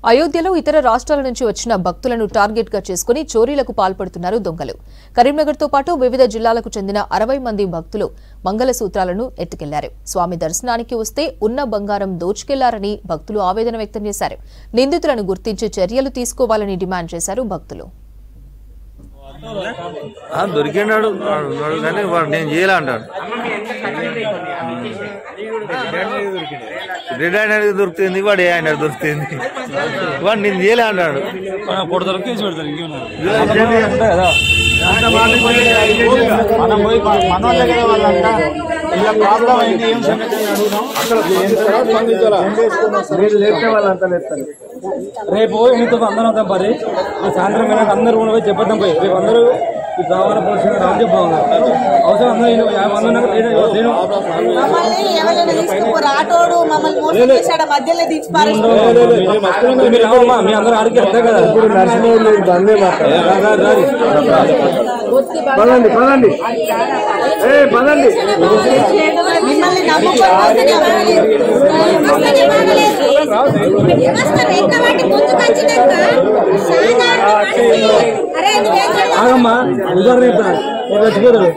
అయోధ్యలో ఇతర రాష్ట్రాల నుంచి వచ్చిన భక్తులను టార్గెట్ గా చేసుకుని చోరీలకు పాల్పడుతున్నారు దొంగలు. కరీంనగర్తో పాటు వివిధ జిల్లాలకు చెందిన 60 మంది భక్తులు మంగళసూత్రాలను ఎత్తుకెళ్లారు. స్వామి దర్శనానికి వస్తే ఉన్న బంగారం దోచుకెళ్లారని భక్తులు ఆవేదన వ్యక్తం చేశారు. నిందితులను గుర్తించి చర్యలు తీసుకోవాలని డిమాండ్ చేశారు భక్తులు. దొరికినాడు కానీ వాడు నేను చేయాల అంటాడు. రెడ్ హ్యాండ్ దొరుకుతుంది, వాడు ఏ హ్యాండ్ దొరుకుతుంది, వాడు నేను చేయలే అంటాడు. రేపు మీతో అందరం వద్దాం పరి సాయంత్రం వెళ్ళాక అందరూ పోయి చెప్పొద్దాం పోయి రేపు అందరూ రావాలని పోలీసు రాని చెప్పాలి. అవసరం మీ అందరూ ఆడికి వస్తాయి కదా. పదండి పదండి పదండి. ఆగమ్మా ఉదాహరణ చచ్చిపోతాడు.